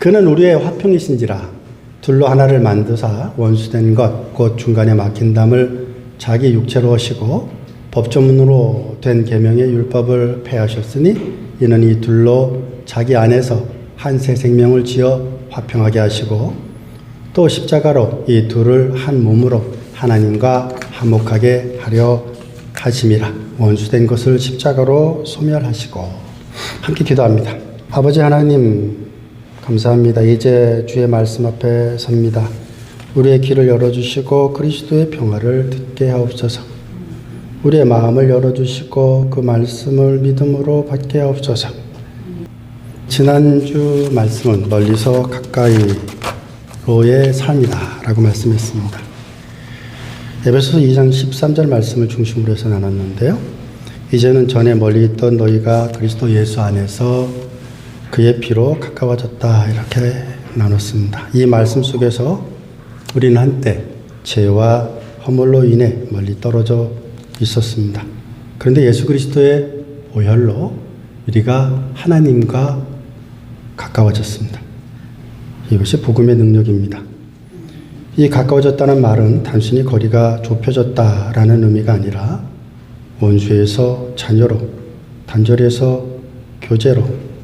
그는 우리의 화평이신지라 둘로 하나를 만드사 원수된 것 곧 중간에 막힌 담을 자기 육체로 하시고 법조문으로 된 계명의 율법을 폐하셨으니 이는 이 둘로 자기 안에서 한 새 생명을 지어 화평하게 하시고 또 십자가로 이 둘을 한 몸으로 하나님과 화목하게 하려 하심이라. 원수된 것을 십자가로 소멸하시고. 함께 기도합니다. 아버지 하나님 감사합니다. 이제 주의 말씀 앞에 섭니다. 우리의 귀를 열어주시고 그리스도의 평화를 듣게 하옵소서. 우리의 마음을 열어주시고 그 말씀을 믿음으로 받게 하옵소서. 지난주 말씀은 멀리서 가까이로의 삶이다 라고 말씀했습니다. 에베소서 2장 13절 말씀을 중심으로 해서 나눴는데요. 이제는 전에 멀리 있던 너희가 그리스도 예수 안에서 그의 피로 가까워졌다 이렇게 나눴습니다. 이 말씀 속에서 우리는 한때 죄와 허물로 인해 멀리 떨어져 있었습니다. 그런데 예수 그리스도의 보혈로 우리가 하나님과 가까워졌습니다. 이것이 복음의 능력입니다. 이 가까워졌다는 말은 단순히 거리가 좁혀졌다라는 의미가 아니라 원수에서 자녀로, 단절에서 교제로,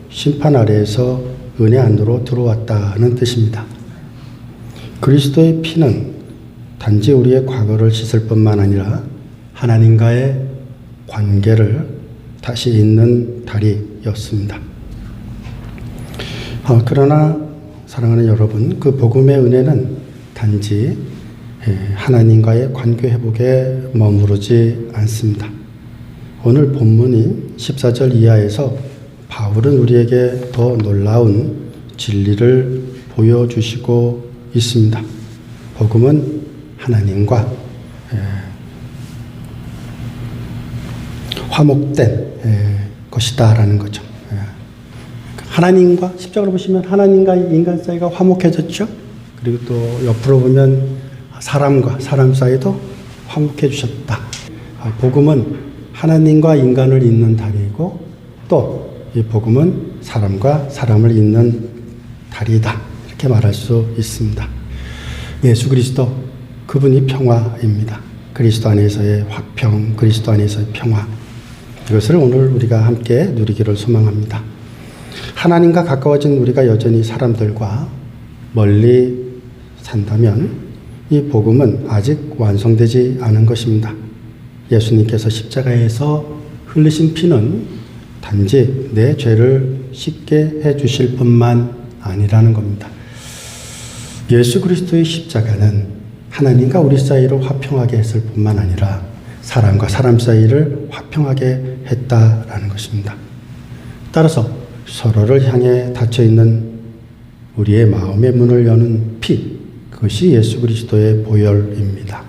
심판 아래에서 은혜 안으로 들어왔다는 뜻입니다. 그리스도의 피는 단지 우리의 과거를 씻을 뿐만 아니라 하나님과의 관계를 다시 잇는 다리였습니다. 그러나 사랑하는 여러분, 그 복음의 은혜는 단지 하나님과의 관계 회복에 머무르지 않습니다. 오늘 본문인 14절 이하에서 바울은 우리에게 더 놀라운 진리를 보여주시고 있습니다. 복음은 하나님과 화목된 것이다 라는 거죠. 하나님과, 십자가로 보시면 하나님과 인간 사이가 화목해졌죠. 그리고 또 옆으로 보면 사람과 사람 사이도 화목해 주셨다. 복음은 하나님과 인간을 잇는 다리이고 또 이 복음은 사람과 사람을 잇는 다리이다. 이렇게 말할 수 있습니다. 예수 그리스도 그분이 평화입니다. 그리스도 안에서의 화평, 그리스도 안에서의 평화. 이것을 오늘 우리가 함께 누리기를 소망합니다. 하나님과 가까워진 우리가 여전히 사람들과 멀리 산다면 이 복음은 아직 완성되지 않은 것입니다. 예수님께서 십자가에서 흘리신 피는 단지 내 죄를 씻게 해주실 뿐만 아니라는 겁니다. 예수 그리스도의 십자가는 하나님과 우리 사이를 화평하게 했을 뿐만 아니라 사람과 사람 사이를 화평하게 했다라는 것입니다. 따라서 서로를 향해 닫혀있는 우리의 마음의 문을 여는 피, 그것이 예수 그리스도의 보혈입니다.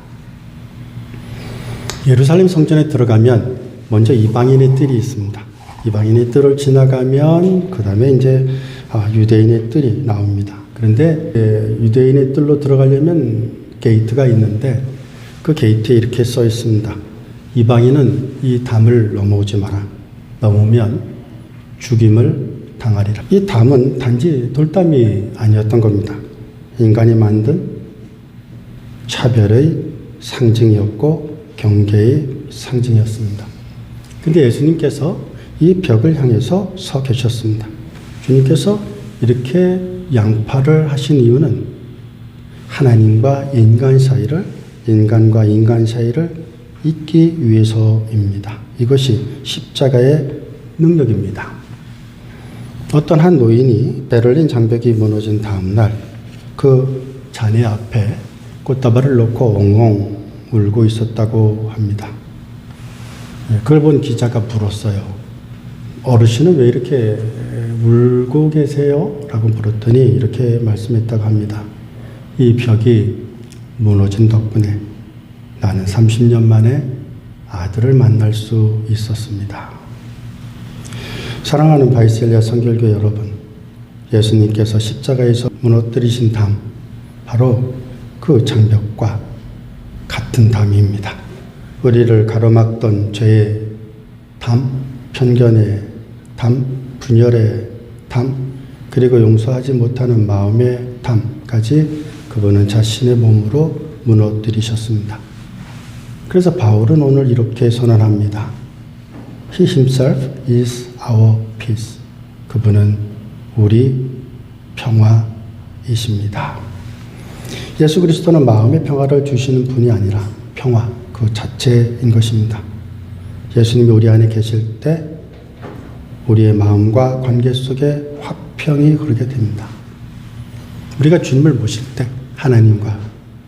예루살렘 성전에 들어가면 먼저 이방인의 뜰이 있습니다. 이방인의 뜰을 지나가면 그 다음에 이제 유대인의 뜰이 나옵니다. 그런데 유대인의 뜰로 들어가려면 게이트가 있는데 그 게이트에 이렇게 써 있습니다. 이방인은 이 담을 넘어오지 마라. 넘으면 죽임을 당하리라. 이 담은 단지 돌담이 아니었던 겁니다. 인간이 만든 차별의 상징이었고 경계의 상징이었습니다. 그런데 예수님께서 이 벽을 향해서 서 계셨습니다. 주님께서 이렇게 양파를 하신 이유는 하나님과 인간 사이를, 인간과 인간 사이를 잇기 위해서입니다. 이것이 십자가의 능력입니다. 어떤 한 노인이 베를린 장벽이 무너진 다음 날 그 잔해 앞에 꽃다발을 놓고 엉엉 울고 있었다고 합니다. 그걸 본 기자가 물었어요. 어르신은 왜 이렇게 울고 계세요? 라고 물었더니 이렇게 말씀했다고 합니다. 이 벽이 무너진 덕분에 나는 30년 만에 아들을 만날 수 있었습니다. 사랑하는 바이셀리아 선결교 여러분, 예수님께서 십자가에서 무너뜨리신 담, 바로 그 장벽과 같은 담입니다. 우리를 가로막던 죄의 담, 편견의 담, 분열의 담, 그리고 용서하지 못하는 마음의 탐까지 그분은 자신의 몸으로 무너뜨리셨습니다. 그래서 바울은 오늘 이렇게 선언합니다. He himself is our peace. 그분은 우리 평화이십니다. 예수 그리스도는 마음의 평화를 주시는 분이 아니라 평화 그 자체인 것입니다. 예수님이 우리 안에 계실 때 우리의 마음과 관계 속에 화평이 흐르게 됩니다. 우리가 주님을 모실 때 하나님과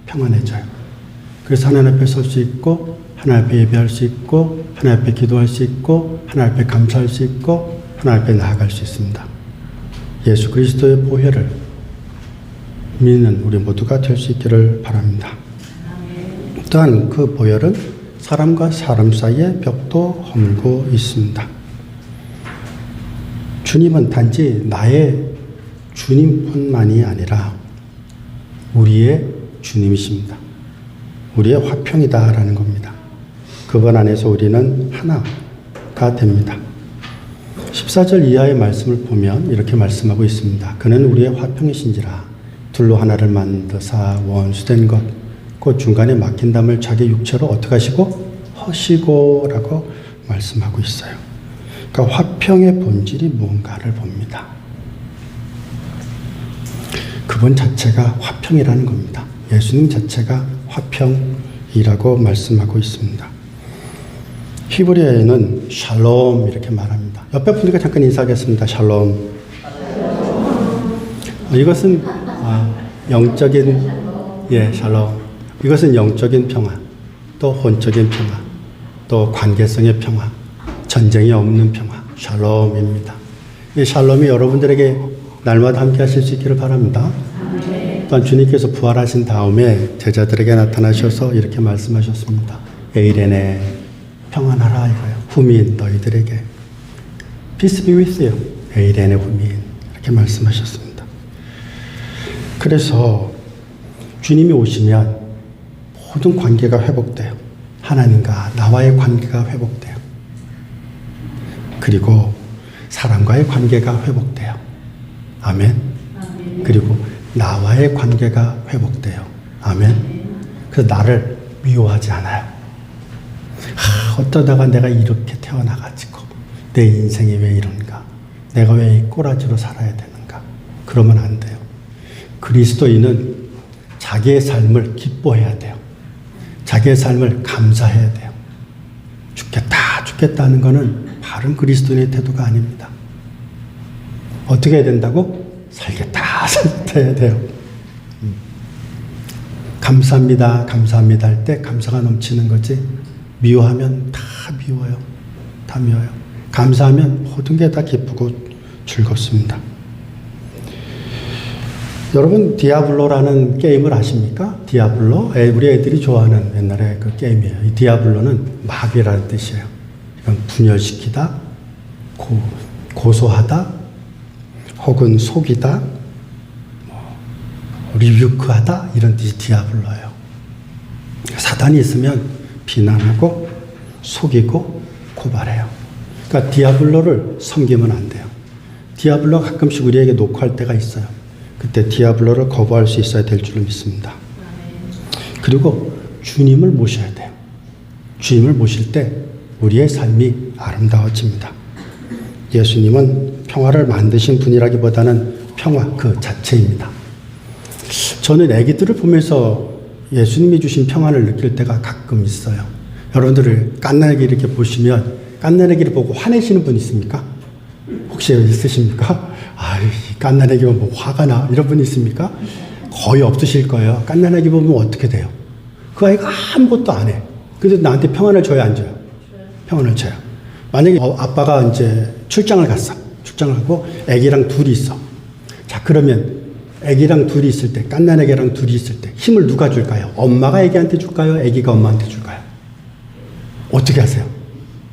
평안해져요. 그래서 하나님 앞에 설 수 있고 하나님 앞에 예배할 수 있고 하나님 앞에 기도할 수 있고 하나님 앞에 감사할 수 있고 하나님 앞에 나아갈 수 있습니다. 예수 그리스도의 보혈을 믿는 우리 모두가 될 수 있기를 바랍니다. 또한 그 보혈은 사람과 사람 사이의 벽도 허물고 있습니다. 주님은 단지 나의 주님뿐만이 아니라 우리의 주님이십니다. 우리의 화평이다라는 겁니다. 그분 안에서 우리는 하나가 됩니다. 14절 이하의 말씀을 보면 이렇게 말씀하고 있습니다. 그는 우리의 화평이신지라 둘로 하나를 만드사 원수된 것 곧 중간에 막힌 담을 자기 육체로 어떻게 하시고 허시고 라고 말씀하고 있어요. 그러니까 화평의 본질이 무언가를 봅니다. 그분 자체가 화평이라는 겁니다. 예수님 자체가 화평이라고 말씀하고 있습니다. 히브리어에는 샬롬 이렇게 말합니다. 옆에 분들과 잠깐 인사하겠습니다. 샬롬. 이것은 영적인 샬롬. 이것은 영적인 평화, 또 혼적인 평화, 또 관계성의 평화, 전쟁이 없는 평화, 샬롬입니다. 이 샬롬이 여러분들에게 날마다 함께 하실 수 있기를 바랍니다. 또한 주님께서 부활하신 다음에 제자들에게 나타나셔서 이렇게 말씀하셨습니다. 에이레네 평안하라 이거예요. 후민 너희들에게 Peace be with you. 에이레네 후민 이렇게 말씀하셨습니다. 그래서 주님이 오시면 모든 관계가 회복돼요. 하나님과 나와의 관계가 회복돼요. 그리고 사람과의 관계가 회복돼요. 아멘. 그리고 나와의 관계가 회복돼요. 아멘. 그래서 나를 미워하지 않아요. 어떠다가 내가 이렇게 태어나가지고 내 인생이 왜 이런가? 내가 왜 이 꼬라지로 살아야 되는가? 그러면 안 돼요. 그리스도인은 자기의 삶을 기뻐해야 돼요. 자기의 삶을 감사해야 돼요. 죽겠다 하는 것은 바른 그리스도인의 태도가 아닙니다. 어떻게 해야 된다고? 살겠다 해야 돼요. 감사합니다 할 때 감사가 넘치는 거지. 미워하면 다 미워요. 다 미워요. 감사하면 모든 게 다 기쁘고 즐겁습니다. 여러분 디아블로라는 게임을 아십니까? 디아블로? 우리 애들이 좋아하는 옛날에 그 게임이에요. 이 디아블로는 마귀라는 뜻이에요. 이건 분열시키다, 고소하다, 혹은 속이다, 리뷰크하다 이런 뜻이 디아블로예요. 사단이 있으면 비난하고 속이고 고발해요. 그러니까 디아블로를 섬기면 안 돼요. 디아블로가 가끔씩 우리에게 녹화할 때가 있어요. 그때 디아블로를 거부할 수 있어야 될 줄을 믿습니다. 그리고 주님을 모셔야 돼요. 주님을 모실 때 우리의 삶이 아름다워집니다. 예수님은 평화를 만드신 분이라기보다는 평화 그 자체입니다. 저는 아기들을 보면서 예수님이 주신 평안을 느낄 때가 가끔 있어요. 여러분들을 갓난아기 이렇게 보시면 갓난아기를 보고 화내시는 분 있습니까? 혹시 있으십니까? 갓난아기면 뭐 화가 나 이런 분 있습니까? 거의 없으실 거예요. 갓난아기 보면 어떻게 돼요? 그 아이가 아무것도 안 해. 그래서 나한테 평안을 줘야 안 줘요? 평안을 줘요. 만약에 아빠가 이제 출장을 갔어. 출장을 가고 아기랑 둘이 있어. 자, 그러면 아기랑 둘이 있을 때, 갓난아기랑 둘이 있을 때 힘을 누가 줄까요? 엄마가 아기한테 줄까요? 아기가 엄마한테 줄까요? 어떻게 하세요?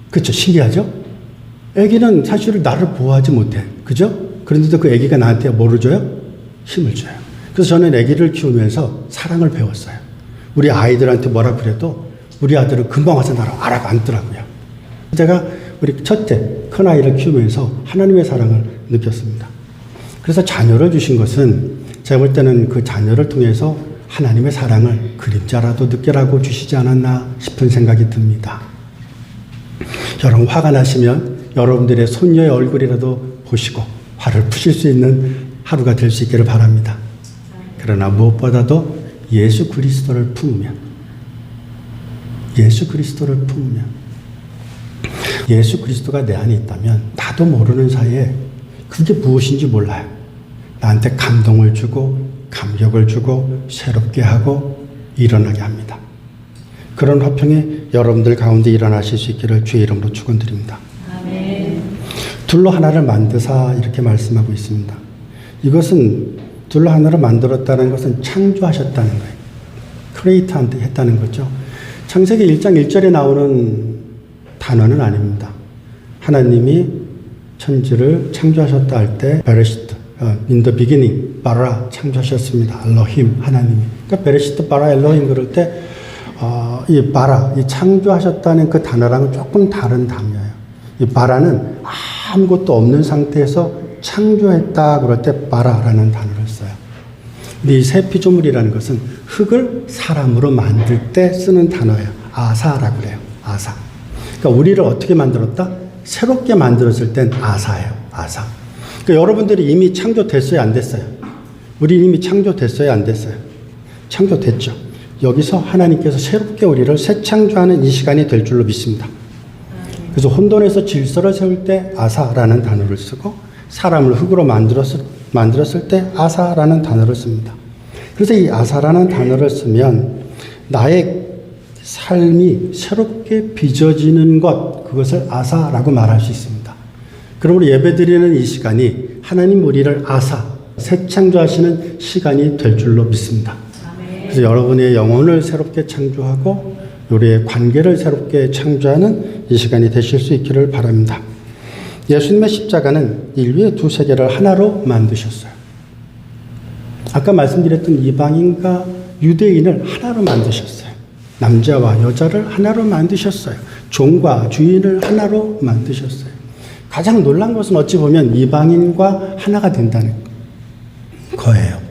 그렇죠? 신기하죠? 아기는 사실은 나를 보호하지 못해. 그죠? 그런데도 그 아기가 나한테 뭐를 줘요? 힘을 줘요. 그래서 저는 아기를 키우면서 사랑을 배웠어요. 우리 아이들한테 뭐라 그래도 우리 아들은 금방 와서 나를 알아안더라고요. 제가 우리 첫째 큰아이를 키우면서 하나님의 사랑을 느꼈습니다. 그래서 자녀를 주신 것은 제가 볼 때는 그 자녀를 통해서 하나님의 사랑을 그림자라도 느끼라고 주시지 않았나 싶은 생각이 듭니다. 여러분 화가 나시면 여러분들의 손녀의 얼굴이라도 보시고 화를 푸실 수 있는 하루가 될 수 있기를 바랍니다. 그러나 무엇보다도 예수 그리스도를 품으면 예수 그리스도가 내 안에 있다면 나도 모르는 사이에 그게 무엇인지 몰라요. 나한테 감동을 주고 감격을 주고 새롭게 하고 일어나게 합니다. 그런 화평이 여러분들 가운데 일어나실 수 있기를 주의 이름으로 축원드립니다. 아멘. 둘로 하나를 만드사 이렇게 말씀하고 있습니다. 이것은 둘로 하나를 만들었다는 것은 창조하셨다는 거예요. 크리에이트 했다는 거죠. 창세기 1장 1절에 나오는 단어는 아닙니다. 하나님이 천지를 창조하셨다 할 때 베레시트, in the beginning, 바라 창조하셨습니다. 엘로힘 하나님이. 그러니까 베레시트 바라 엘로힘 그럴 때 이 바라, 이 창조하셨다는 그 단어랑은 조금 다른 단어예요. 이 바라는 아무것도 없는 상태에서 창조했다 그럴 때 바라라는 단어를 써요. 근데 이 새 피조물이라는 것은 흑을 사람으로 만들 때 쓰는 단어예요. 아사라고 그래요. 아사. 그러니까 우리를 어떻게 만들었다? 새롭게 만들었을 땐 아사예요. 아사. 그러니까 여러분들이 이미 창조됐어요? 안 됐어요? 우리 이미 창조됐어요? 안 됐어요? 창조됐죠. 여기서 하나님께서 새롭게 우리를 새 창조하는 이 시간이 될 줄로 믿습니다. 그래서 혼돈에서 질서를 세울 때 아사라는 단어를 쓰고 사람을 흙으로 만들었을 때 아사라는 단어를 씁니다. 그래서 이 아사라는 단어를 쓰면 나의 삶이 새롭게 빚어지는 것, 그것을 아사라고 말할 수 있습니다. 그러므로 예배드리는 이 시간이 하나님 우리를 아사, 새 창조하시는 시간이 될 줄로 믿습니다. 그래서 여러분의 영혼을 새롭게 창조하고 우리의 관계를 새롭게 창조하는 이 시간이 되실 수 있기를 바랍니다. 예수님의 십자가는 인류의 두 세계를 하나로 만드셨어요. 아까 말씀드렸던 이방인과 유대인을 하나로 만드셨어요. 남자와 여자를 하나로 만드셨어요. 종과 주인을 하나로 만드셨어요. 가장 놀란 것은 어찌 보면 이방인과 하나가 된다는 거예요.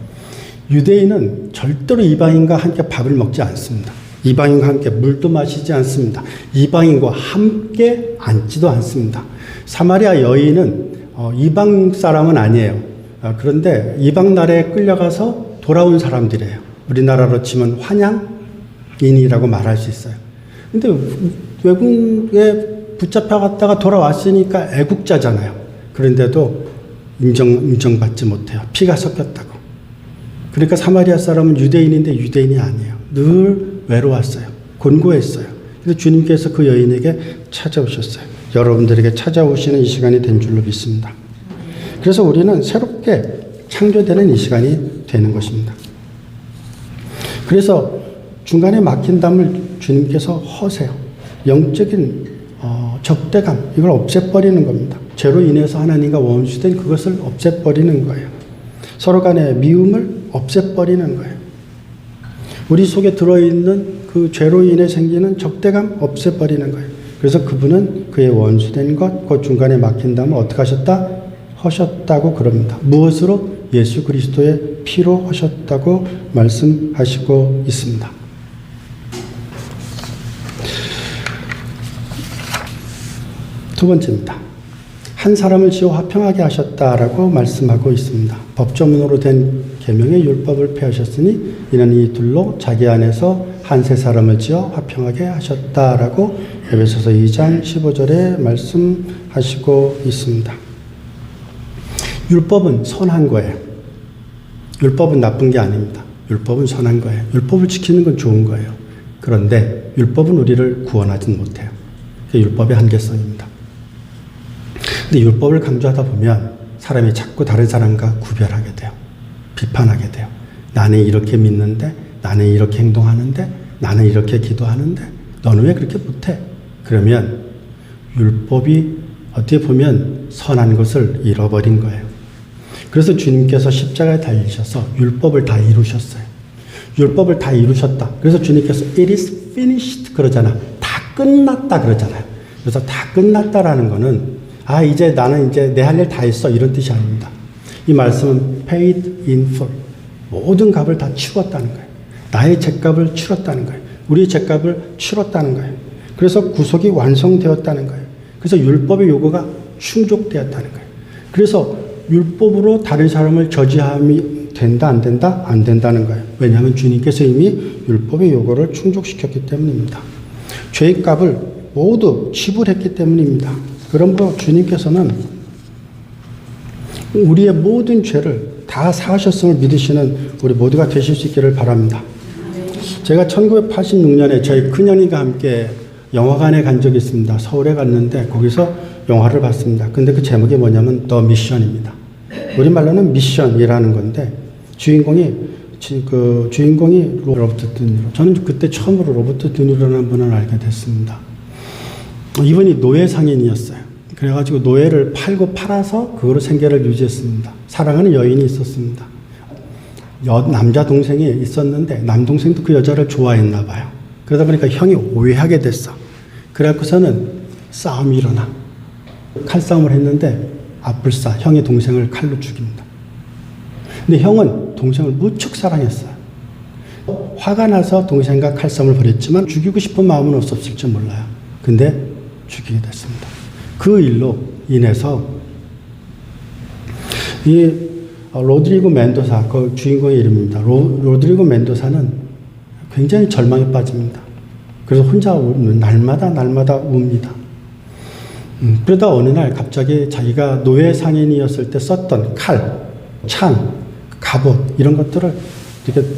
유대인은 절대로 이방인과 함께 밥을 먹지 않습니다. 이방인과 함께 물도 마시지 않습니다. 이방인과 함께 앉지도 않습니다. 사마리아 여인은 이방 사람은 아니에요. 그런데 이방 나라에 끌려가서 돌아온 사람들이에요. 우리나라로 치면 환양인이라고 말할 수 있어요. 근데 외국에 붙잡혀갔다가 돌아왔으니까 애국자잖아요. 그런데도 인정받지 못해요. 피가 섞였다고. 그러니까 사마리아 사람은 유대인인데 유대인이 아니에요. 늘 외로웠어요. 곤고했어요. 그래서 주님께서 그 여인에게 찾아오셨어요. 여러분들에게 찾아오시는 이 시간이 된 줄로 믿습니다. 그래서 우리는 새롭게 창조되는 이 시간이 되는 것입니다. 그래서 중간에 막힌 담을 주님께서 허세요. 영적인 적대감, 이걸 없애버리는 겁니다. 죄로 인해서 하나님과 원수된 그것을 없애버리는 거예요. 서로 간의 미움을 없애버리는 거예요. 우리 속에 들어있는 그 죄로 인해 생기는 적대감 없애버리는 거예요. 그래서 그분은 그의 원수된 것, 그 중간에 막힌 담을 어떻게 하셨다? 하셨다고 그럽니다. 무엇으로? 예수 그리스도의 피로 하셨다고 말씀하시고 있습니다. 두 번째입니다. 한 사람을 지어 화평하게 하셨다라고 말씀하고 있습니다. 법조문으로 된 계명의 율법을 폐하셨으니 이는 이 둘로 자기 안에서 한 세 사람을 지어 화평하게 하셨다라고 에베소서 2장 15절에 말씀하시고 있습니다. 율법은 선한 거예요. 율법은 나쁜 게 아닙니다. 율법은 선한 거예요. 율법을 지키는 건 좋은 거예요. 그런데 율법은 우리를 구원하진 못해요. 그게 율법의 한계성입니다. 근데 율법을 강조하다 보면 사람이 자꾸 다른 사람과 구별하게 돼요. 비판하게 돼요. 나는 이렇게 믿는데, 나는 이렇게 행동하는데, 나는 이렇게 기도하는데 너는 왜 그렇게 못해? 그러면 율법이 어떻게 보면 선한 것을 잃어버린 거예요. 그래서 주님께서 십자가에 달리셔서 율법을 다 이루셨어요. 율법을 다 이루셨다. 그래서 주님께서 it is finished 그러잖아. 다 끝났다 그러잖아요. 그래서 다 끝났다라는 거는 이제 나는 이제 내 할 일 다 했어 이런 뜻이 아닙니다. 이 말씀은 paid in full. 모든 값을 다 치렀다는 거예요. 나의 죄값을 치렀다는 거예요. 우리의 죄값을 치렀다는 거예요. 그래서 구속이 완성되었다는 거예요. 그래서 율법의 요구가 충족되었다는 거예요. 그래서 율법으로 다른 사람을 저지함이 된다, 안 된다? 안 된다는 거예요. 왜냐하면 주님께서 이미 율법의 요구를 충족시켰기 때문입니다. 죄의 값을 모두 지불했기 때문입니다. 그러므로 주님께서는 우리의 모든 죄를 다 사하셨음을 믿으시는 우리 모두가 되실 수 있기를 바랍니다. 제가 1986년에 저희 큰형님과 함께 영화관에 간 적이 있습니다. 서울에 갔는데 거기서 영화를 봤습니다. 근데 그 제목이 뭐냐면 더 미션입니다. 우리말로는 미션이라는 건데 주인공이 로버트 드니로. 저는 그때 처음으로 로버트 드니로라는 분을 알게 됐습니다. 이분이 노예 상인이었어요. 그래가지고 노예를 팔아서 그거로 생계를 유지했습니다. 사랑하는 여인이 있었습니다. 남자 동생이 있었는데 남동생도 그 여자를 좋아했나 봐요. 그러다 보니까 형이 오해하게 됐어. 그래갖고서는 싸움이 일어나. 칼싸움을 했는데 앞불싸 형이 동생을 칼로 죽입니다. 근데 형은 동생을 무척 사랑했어요. 화가 나서 동생과 칼싸움을 벌였지만 죽이고 싶은 마음은 없었을지 몰라요. 근데 죽이게 됐습니다. 그 일로 인해서 이 로드리고 멘도사, 그 주인공의 이름입니다. 로드리고 멘도사는 굉장히 절망에 빠집니다. 그래서 혼자 날마다 웁니다. 그러다 어느 날 갑자기 자기가 노예 상인이었을 때 썼던 칼, 창, 갑옷 이런 것들을 이렇게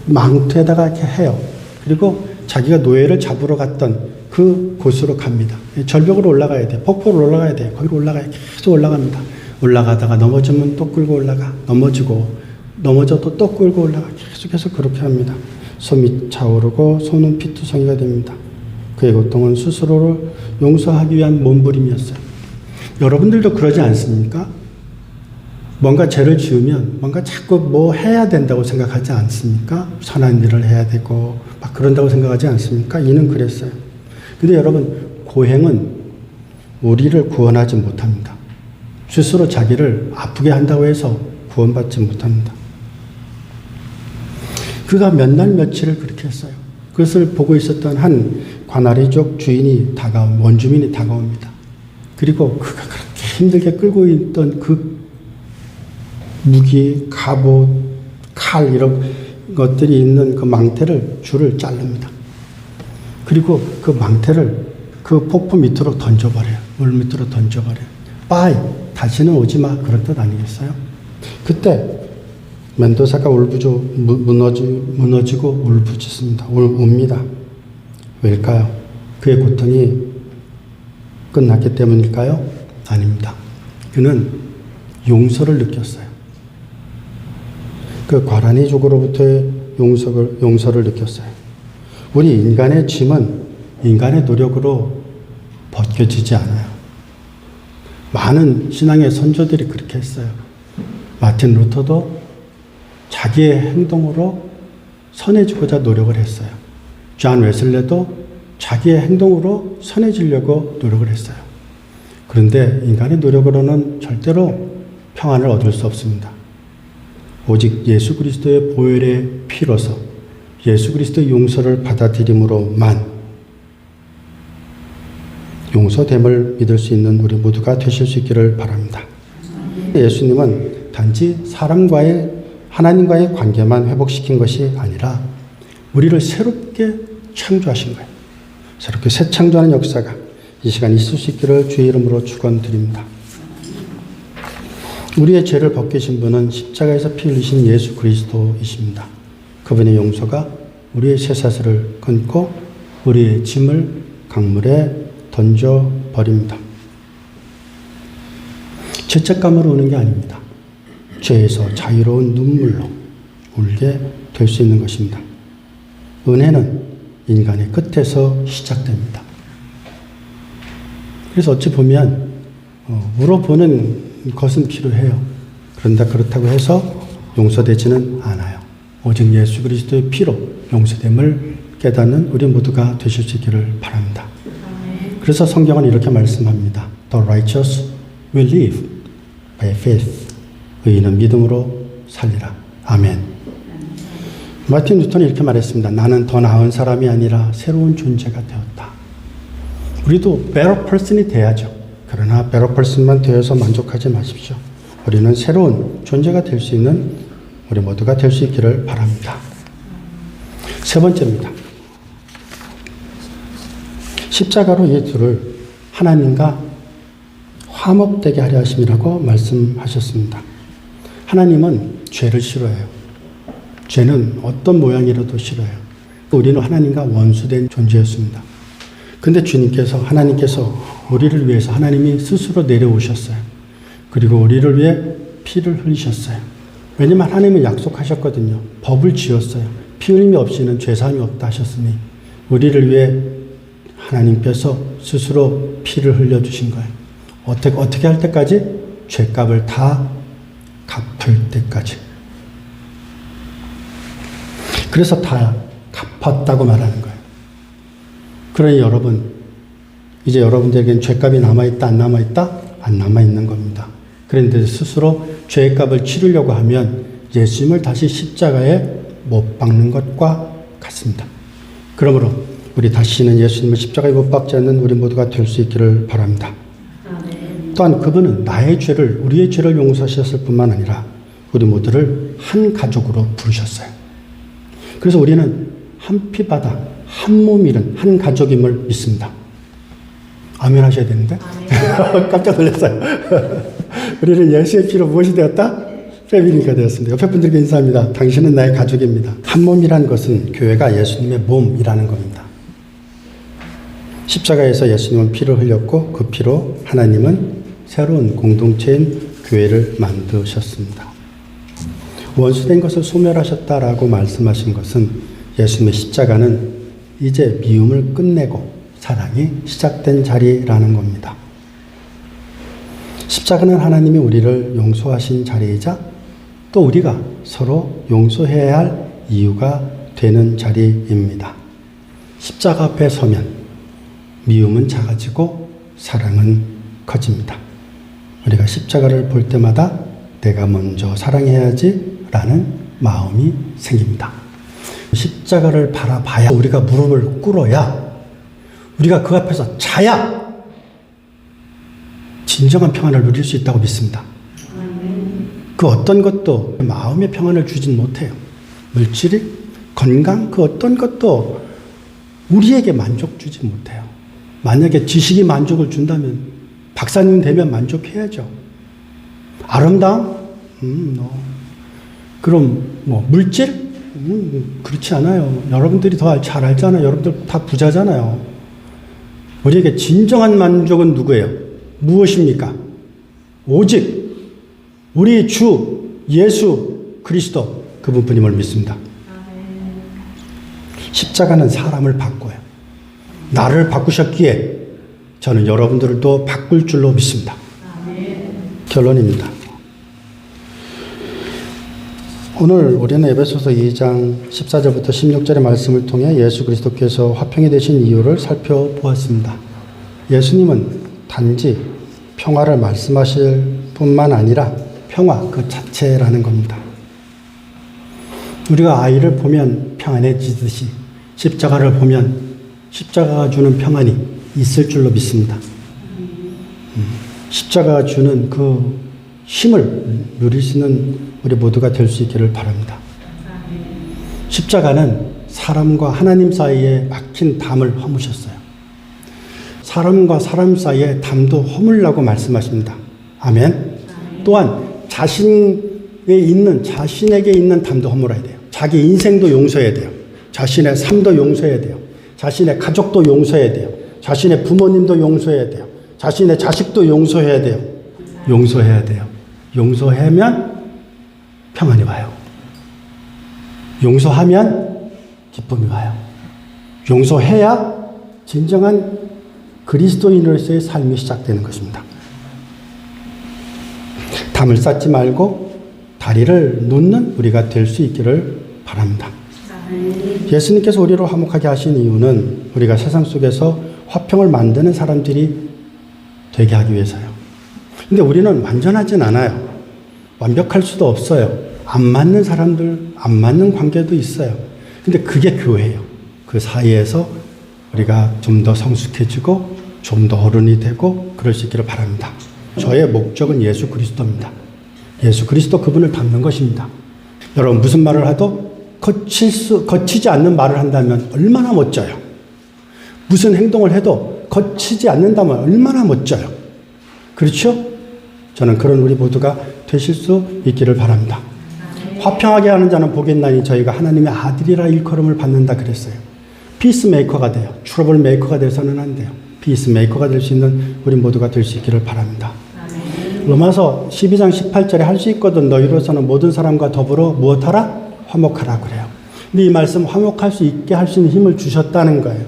망토에다가 이렇게 해요. 그리고 자기가 노예를 잡으러 갔던 그 곳으로 갑니다. 절벽으로 올라가야 돼요. 폭포로 올라가야 돼요. 거기로 올라가야 계속 올라갑니다. 올라가다가 넘어지면 또 끌고 올라가. 넘어져도 또 끌고 올라가. 계속해서 그렇게 합니다. 숨이 차오르고 손은 피투성이가 됩니다. 그의 고통은 스스로를 용서하기 위한 몸부림이었어요. 여러분들도 그러지 않습니까? 뭔가 죄를 지으면 뭔가 자꾸 뭐 해야 된다고 생각하지 않습니까? 선한 일을 해야 되고 막 그런다고 생각하지 않습니까? 이는 그랬어요. 근데 여러분, 고행은 우리를 구원하지 못합니다. 스스로 자기를 아프게 한다고 해서 구원받지 못합니다. 그가 몇 날 며칠을 그렇게 했어요. 그것을 보고 있었던 한 관아리족 원주민이 다가옵니다. 그리고 그가 그렇게 힘들게 끌고 있던 그 무기, 갑옷, 칼 이런 것들이 있는 그 망태를 줄을 자릅니다. 그리고 그 망태를 그 폭포 밑으로 던져버려요. 물 밑으로 던져버려요. 빠이, 다시는 오지 마. 그럴 듯 아니겠어요? 그때 멘도사가 무너지고 울부짖습니다. 웁니다. 왜일까요? 그의 고통이 끝났기 때문일까요? 아닙니다. 그는 용서를 느꼈어요. 그 과라니족으로부터의 용서를 느꼈어요. 우리 인간의 짐은 인간의 노력으로 벗겨지지 않아요. 많은 신앙의 선조들이 그렇게 했어요. 마틴 루터도 자기의 행동으로 선해지고자 노력을 했어요. 존 웨슬레도 자기의 행동으로 선해지려고 노력을 했어요. 그런데 인간의 노력으로는 절대로 평안을 얻을 수 없습니다. 오직 예수 그리스도의 보혈의 피로서 예수 그리스도의 용서를 받아들임으로만 용서됨을 믿을 수 있는 우리 모두가 되실 수 있기를 바랍니다. 예수님은 단지 하나님과의 관계만 회복시킨 것이 아니라 우리를 새롭게 창조하신 거예요. 새롭게 새 창조하는 역사가 이 시간 있을 수 있기를 주의 이름으로 축원드립니다. 우리의 죄를 벗기신 분은 십자가에서 피 흘리신 예수 그리스도이십니다. 그분의 용서가 우리의 쇠사슬을 끊고 우리의 짐을 강물에 던져버립니다. 죄책감으로 오는 게 아닙니다. 죄에서 자유로운 눈물로 울게 될 수 있는 것입니다. 은혜는 인간의 끝에서 시작됩니다. 그래서 어찌 보면 물어보는 것은 필요해요. 그런데 그렇다고 해서 용서되지는 않아요. 오직 예수 그리스도의 피로 용서됨을 깨닫는 우리 모두가 되실 수 있기를 바랍니다. 그래서 성경은 이렇게 말씀합니다. The righteous will live by faith. 의인은 믿음으로 살리라. 아멘. 마틴 루터는 이렇게 말했습니다. 나는 더 나은 사람이 아니라 새로운 존재가 되었다. 우리도 better person이 돼야죠. 그러나 better person만 되어서 만족하지 마십시오. 우리는 새로운 존재가 될 수 있는 우리 모두가 될 수 있기를 바랍니다. 세 번째입니다. 십자가로 이 둘을 하나님과 화목되게 하려 하심이라고 말씀하셨습니다. 하나님은 죄를 싫어해요. 죄는 어떤 모양이라도 싫어해요. 우리는 하나님과 원수된 존재였습니다. 근데 주님께서, 하나님께서 우리를 위해서 하나님이 스스로 내려오셨어요. 그리고 우리를 위해 피를 흘리셨어요. 왜냐면 하나님은 약속하셨거든요. 법을 지었어요. 피 흘림이 없이는 죄사함이 없다 하셨으니 우리를 위해 하나님께서 스스로 피를 흘려주신 거예요. 어떻게 할 때까지? 죄값을 다 갚을 때까지. 그래서 다 갚았다고 말하는 거예요. 그러니 여러분, 이제 여러분들에겐 죄값이 남아있다, 안 남아있다? 안 남아있는 겁니다. 그런데 스스로 죄값을 치르려고 하면 예수님을 다시 십자가에 못 박는 것과 같습니다. 그러므로 우리 다시는 예수님을 십자가에 못 박지 않는 우리 모두가 될 수 있기를 바랍니다. 또한 그분은 나의 죄를, 우리의 죄를 용서하셨을 뿐만 아니라 우리 모두를 한 가족으로 부르셨어요. 그래서 우리는 한 피바다, 한 몸 이룬 한 가족임을 믿습니다. 아멘 하셔야 되는데? 깜짝 놀랐어요. 우리는 예수의 피로 무엇이 되었다? 패밀리가 되었습니다. 옆에 분들에게 인사합니다. 당신은 나의 가족입니다. 한 몸이란 것은 교회가 예수님의 몸이라는 겁니다. 십자가에서 예수님은 피를 흘렸고 그 피로 하나님은 새로운 공동체인 교회를 만드셨습니다. 원수된 것을 소멸하셨다라고 말씀하신 것은 예수님의 십자가는 이제 미움을 끝내고 사랑이 시작된 자리라는 겁니다. 십자가는 하나님이 우리를 용서하신 자리이자 또 우리가 서로 용서해야 할 이유가 되는 자리입니다. 십자가 앞에 서면 미움은 작아지고 사랑은 커집니다. 우리가 십자가를 볼 때마다 내가 먼저 사랑해야지 라는 마음이 생깁니다. 십자가를 바라봐야 우리가 무릎을 꿇어야 우리가 그 앞에서 자야 진정한 평안을 누릴 수 있다고 믿습니다. 그 어떤 것도 마음의 평안을 주진 못해요. 물질이, 건강, 그 어떤 것도 우리에게 만족 주지 못해요. 만약에 지식이 만족을 준다면 박사님 되면 만족해야죠. 아름다움? 그럼 뭐 물질? 그렇지 않아요. 여러분들이 더 잘 알잖아요. 여러분들 다 부자잖아요. 우리에게 진정한 만족은 누구예요? 무엇입니까? 오직 우리 주 예수 그리스도 그분뿐임을 믿습니다. 십자가는 사람을 바꿔요. 나를 바꾸셨기에 저는 여러분들도 바꿀 줄로 믿습니다. 결론입니다. 오늘 우리는 에베소서 2장 14절부터 16절의 말씀을 통해 예수 그리스도께서 화평이 되신 이유를 살펴보았습니다. 예수님은 단지 평화를 말씀하실 뿐만 아니라 평화 그 자체라는 겁니다. 우리가 아이를 보면 평안해지듯이 십자가를 보면 십자가가 주는 평안이 있을 줄로 믿습니다. 십자가가 주는 그 힘을 누릴 수 있는 우리 모두가 될 수 있기를 바랍니다. 십자가는 사람과 하나님 사이에 막힌 담을 허무셨어요. 사람과 사람 사이에 담도 허물라고 말씀하십니다. 아멘. 또한 자신에게 있는 담도 허물어야 돼요. 자기 인생도 용서해야 돼요. 자신의 삶도 용서해야 돼요. 자신의 가족도 용서해야 돼요. 자신의 부모님도 용서해야 돼요. 자신의 자식도 용서해야 돼요. 용서해야 돼요. 용서하면 평안이 와요. 용서하면 기쁨이 와요. 용서해야 진정한 그리스도인으로서의 삶이 시작되는 것입니다. 담을 쌓지 말고 다리를 놓는 우리가 될 수 있기를 바랍니다. 예수님께서 우리를 화목하게 하신 이유는 우리가 세상 속에서 화평을 만드는 사람들이 되게 하기 위해서요. 근데 우리는 완전하진 않아요. 완벽할 수도 없어요. 안 맞는 사람들, 안 맞는 관계도 있어요. 근데 그게 교회예요. 그 사이에서 우리가 좀 더 성숙해지고 좀 더 어른이 되고 그럴 수 있기를 바랍니다. 저의 목적은 예수 그리스도입니다. 예수 그리스도 그분을 닮는 것입니다. 여러분 무슨 말을 해도 거치지 않는 말을 한다면 얼마나 멋져요. 무슨 행동을 해도 거치지 않는다면 얼마나 멋져요. 그렇죠? 저는 그런 우리 모두가 되실 수 있기를 바랍니다. 화평하게 하는 자는 복이 있나니 저희가 하나님의 아들이라 일컬음을 받는다 그랬어요. 피스메이커가 돼요. 트러블 메이커가 돼서는 안 돼요. 피스메이커가 될 수 있는 우리 모두가 될 수 있기를 바랍니다. 로마서 12장 18절에 할 수 있거든 너희로서는 모든 사람과 더불어 무엇하라? 화목하라 그래요. 근데 이 말씀 화목할 수 있게 할 수 있는 힘을 주셨다는 거예요.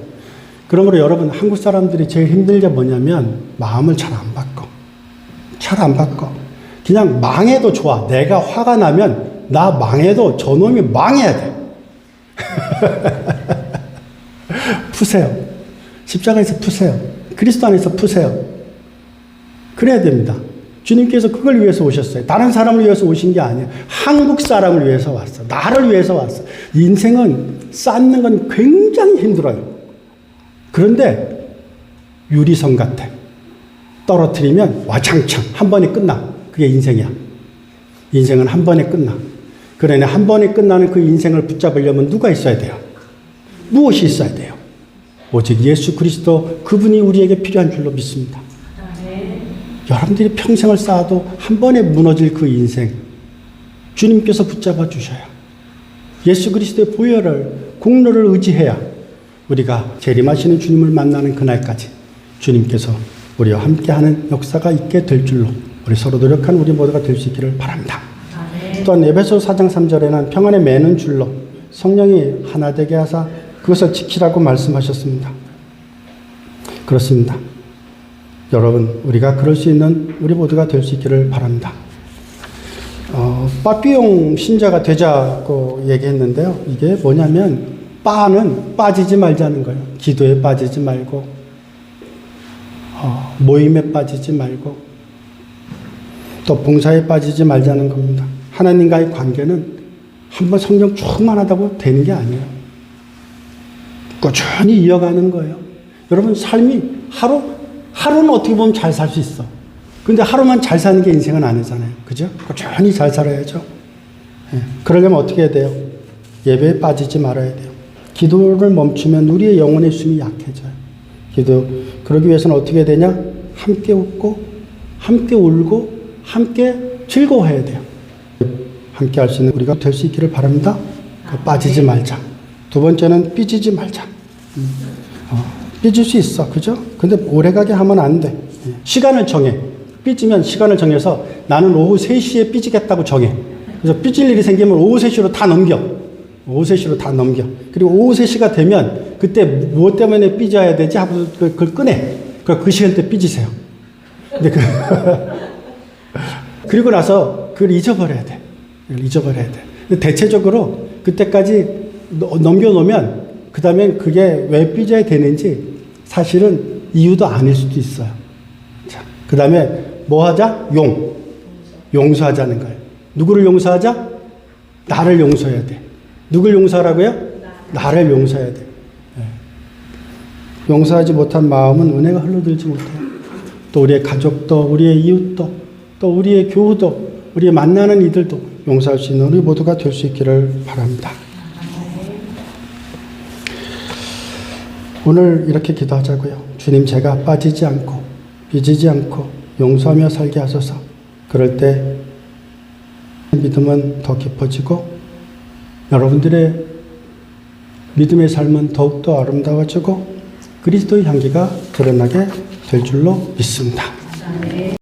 그러므로 여러분 한국 사람들이 제일 힘든 게 뭐냐면 마음을 잘 안 바꿔. 잘 안 바꿔. 그냥 망해도 좋아. 내가 화가 나면 나 망해도 저놈이 망해야 돼. 푸세요. 십자가에서 푸세요. 그리스도 안에서 푸세요. 그래야 됩니다. 주님께서 그걸 위해서 오셨어요. 다른 사람을 위해서 오신 게 아니에요. 한국 사람을 위해서 왔어. 나를 위해서 왔어. 인생은 쌓는 건 굉장히 힘들어요. 그런데 유리선 같아. 떨어뜨리면 와창창 한 번에 끝나. 그게 인생이야. 인생은 한 번에 끝나. 그러니 한 번에 끝나는 그 인생을 붙잡으려면 누가 있어야 돼요? 무엇이 있어야 돼요? 오직 예수 그리스도 그분이 우리에게 필요한 줄로 믿습니다. 여러분들이 평생을 쌓아도 한 번에 무너질 그 인생 주님께서 붙잡아 주셔야 예수 그리스도의 보혈을 공로를 의지해야 우리가 재림하시는 주님을 만나는 그날까지 주님께서 우리와 함께하는 역사가 있게 될 줄로 우리 서로 노력한 우리 모두가 될 수 있기를 바랍니다. 또한 에베소 4장 3절에는 평안에 매는 줄로 성령이 하나 되게 하사 그것을 지키라고 말씀하셨습니다. 그렇습니다. 여러분 우리가 그럴 수 있는 우리 모두가 될 수 있기를 바랍니다. 빠삐용 신자가 되자고 얘기했는데요. 이게 뭐냐면 빠는 빠지지 말자는 거예요. 기도에 빠지지 말고 모임에 빠지지 말고 또 봉사에 빠지지 말자는 겁니다. 하나님과의 관계는 한번 성령 충만하다고 되는 게 아니에요. 꾸준히 이어가는 거예요. 여러분 삶이 하루는 어떻게 보면 잘 살 수 있어. 근데 하루만 잘 사는 게 인생은 아니잖아요. 그죠? 꾸준히 잘 살아야죠. 예. 그러려면 어떻게 해야 돼요? 예배에 빠지지 말아야 돼요. 기도를 멈추면 우리의 영혼의 숨이 약해져요. 그러기 위해서는 어떻게 해야 되냐? 함께 웃고, 함께 울고, 함께 즐거워해야 돼요. 함께 할 수 있는 우리가 될 수 있기를 바랍니다. 빠지지 말자. 두 번째는 삐지지 말자. 삐질 수 있어. 그죠? 근데 오래가게 하면 안 돼. 시간을 정해. 삐지면 시간을 정해서 나는 오후 3시에 삐지겠다고 정해. 그래서 삐질 일이 생기면 오후 3시로 다 넘겨. 오후 3시로 다 넘겨. 그리고 오후 3시가 되면 그때 무엇 때문에 삐져야 되지? 하고 그걸 꺼내. 그 시간대 삐지세요. 근데 그리고 나서 그걸 잊어버려야 돼. 잊어버려야 돼. 근데 대체적으로 그때까지 넘겨놓으면 그 다음엔 그게 왜 삐져야 되는지 사실은 이유도 아닐 수도 있어요. 자, 그 다음에 뭐 하자? 용서하자는 거예요. 누구를 용서하자? 나를 용서해야 돼. 누굴 용서하라고요? 나를 용서해야 돼. 네. 용서하지 못한 마음은 은혜가 흘러들지 못해요. 또 우리의 가족도, 우리의 이웃도, 또 우리의 교우도, 우리의 만나는 이들도 용서할 수 있는 우리 모두가 될 수 있기를 바랍니다. 오늘 이렇게 기도하자고요. 주님, 제가 빠지지 않고 삐지지 않고 용서하며 살게 하소서. 그럴 때 믿음은 더 깊어지고 여러분들의 믿음의 삶은 더욱더 아름다워지고 그리스도의 향기가 드러나게 될 줄로 믿습니다.